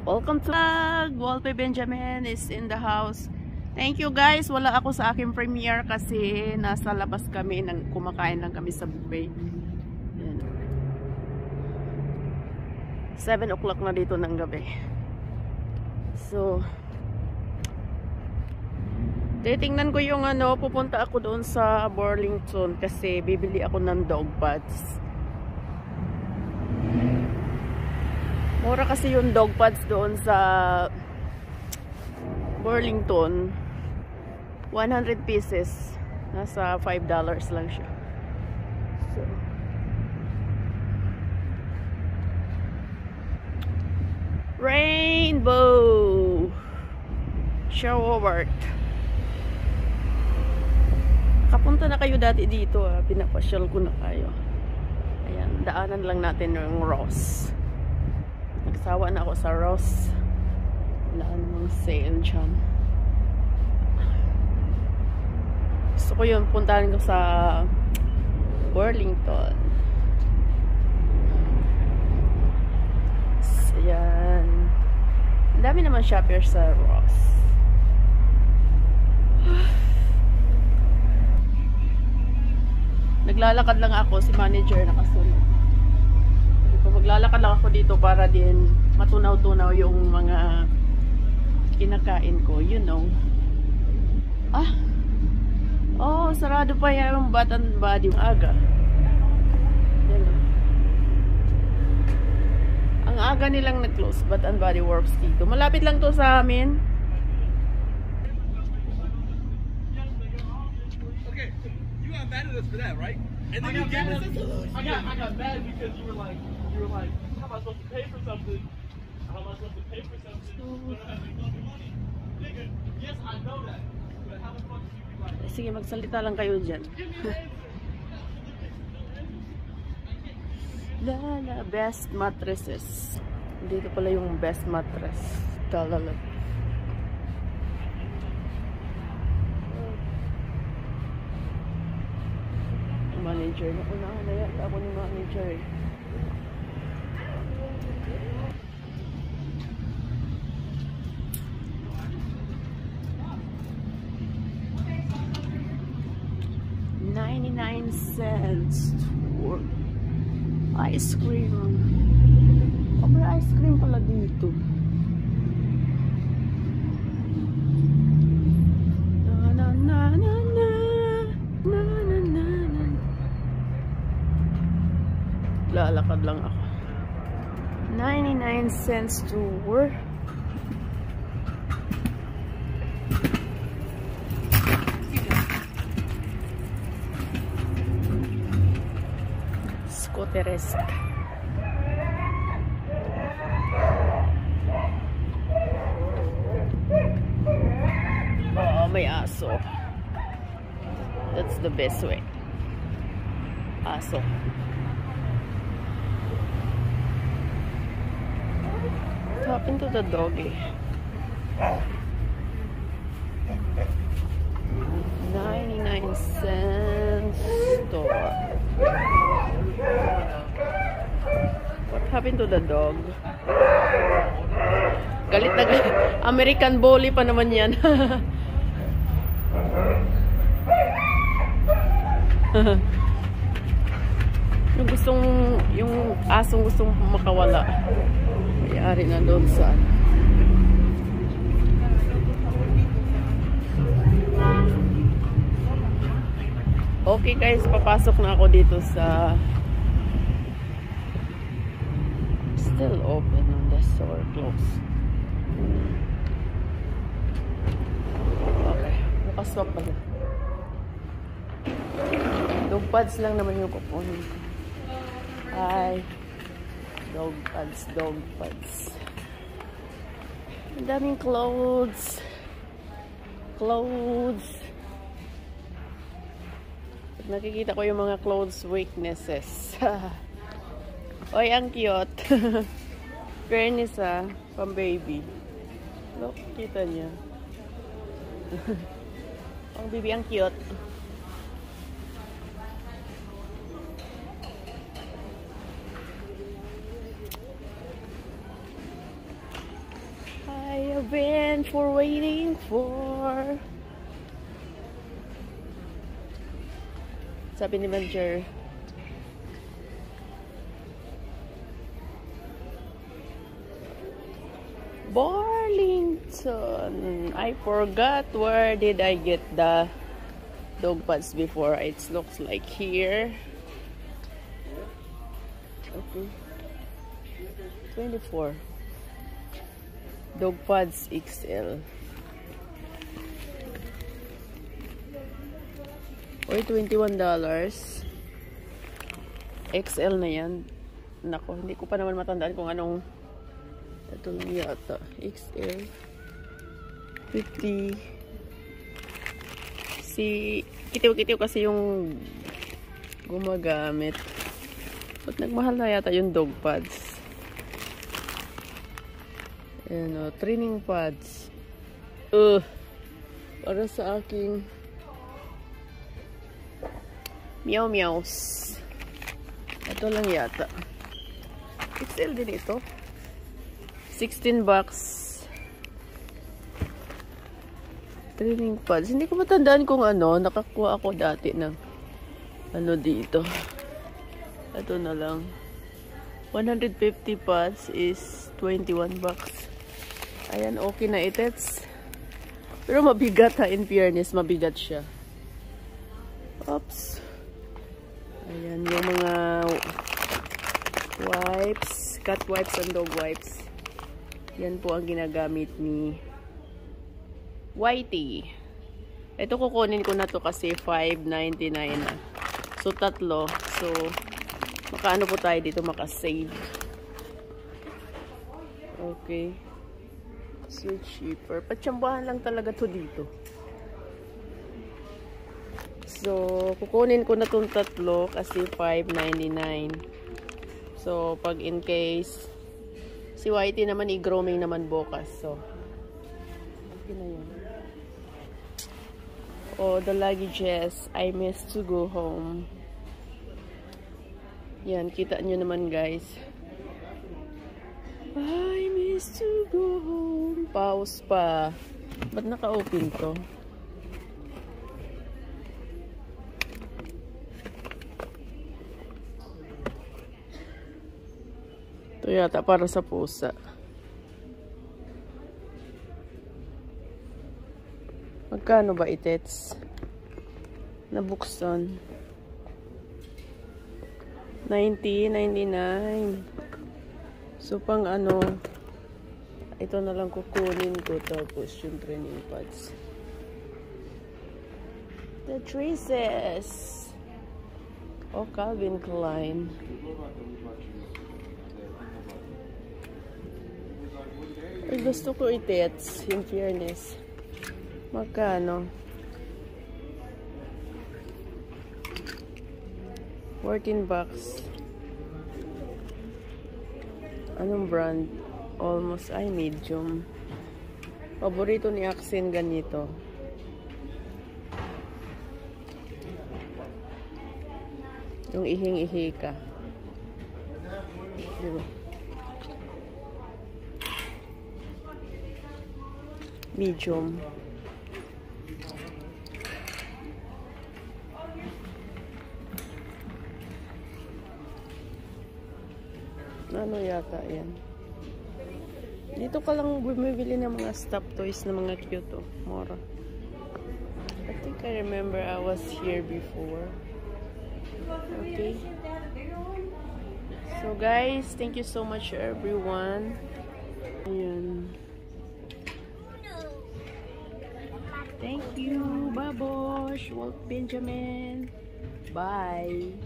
Welcome to Wolpe Benjamin is in the house. Thank you guys. Wala ako sa aking premiere kasi nasa labas kami, kumakain lang kami sa buffet. Yan. 7 o'clock na dito ng gabi. So, titingnan ko yung pupunta ako doon sa Burlington kasi bibili ako ng dog pads. Mura kasi yung dog pads doon sa Burlington. 100 pieces. Nasa $5 lang siya. So, Rainbow Shower. Kapunta na kayo dati dito, pinapasyal ko na kayo. Ayan, daanan lang natin yung Ross. Nagsawa na ako sa Ross. Wala namang sale dyan. Gusto ko yun, puntahan ko sa Burlington. Ayan. Ang dami naman shopper sa Ross. Naglalakad lang ako, si manager nakasunod. Maglalakad lang ako dito para din matunaw-tunaw yung mga kinakain ko, you know. Oh, sarado pa yung Bath and Body aga. Yan o. Ang aga nilang nag-close, Bath and Body Works dito. Malapit lang to sa amin. Okay, you got mad at us for that, right? And then you gave us a solution. I got mad because you were like, how am I supposed to pay for something? How am I supposed to pay for something when I have fucking money? Nigga, yes, I know that. But how the fuck do you be like? Sige, magsalita lang kayo dyan. Lala, best mattresses. Dito pala yung best mattress. Talala. Manager na unahan na yan. Ako ni manager eh. $0.99 for ice cream. Oh, may ice cream pala dito. Na na na na na na na na na. Lalakad lang ako. 99 cents to work. Scooteresque. Oh, may aso. That's the best way. Aso. Talking to the doggy. 99 cents store. What happened to the dog? Galit na galit. American Bully pa naman yan. yung asong gustong makawala. Mayari na doon sa Okay guys, papasok na ako dito sa still open on the store closed. Okay, bukas pa pala. Dog pads lang naman yung kukunin ko. Hi. Dog pads. Ang daming clothes. Nakikita ko yung mga clothes weaknesses. Oy, ang cute. Fairness pang baby. Look, kita niya. Pang baby, ang cute. been for waiting for. Sabi ni manager, Burlington. I forgot where did I get the dog pads before. It looks like here. Okay. 24. Dog pads XL. Or $21. XL na yan. Nako, hindi ko pa naman matandaan kung anong. Ito lang yata. XL. 50. Si kitiw-kitiw kasi yung gumagamit. Ba't nagmahal na yata yung dog pads? Ayan o. Training pads. Para sa aking meow meows. Ito lang yata. XL din ito. $16. Training pads. Hindi ko matandaan kung ano. Nakakuha ako dati ng ano dito. Ito na lang. 150 pads is $21. Ayan, okay na itets. Pero mabigat ha, in fairness. Mabigat siya. Oops. Ayan, yung mga wipes. Cat wipes and dog wipes. Yan po ang ginagamit ni Whitey. Ito kukunin ko na to kasi $5.99 na. So, tatlo. So, makaano po tayo dito, makasave. Okay. So, cheaper. Patsambahan lang talaga to dito. So, kukunin ko na tong tatlo kasi $5.99. So, pag in case si Whitey naman, i-grooming naman bukas. So, okay na yun. Oh, the luggages. I miss to go home. Yan, kita nyo naman guys. I miss to go home. Pause pa. Ba't naka-open to? Ito yata para sa pusa. Magkano ba itets? Nabuksan. $90.99. So, pang ano, ito na lang kukunin ko. Tapos yung training pads. The Traces. Oh, Calvin Klein. Ay, gusto ko itets, in fairness. Magkano? $14. Anong brand? Almost, ay, medium. Paborito ni Axen ganito. Yung ihing-ihi ka. Diba? Medium. Ano yata yan? Dito ka lang bumibili ng mga stuffed toys na mga cute, oh. Mora. I think I remember I was here before. Okay. So guys, thank you so much everyone. Ayan. Thank you, Babosh, Walt Benjamin. Bye.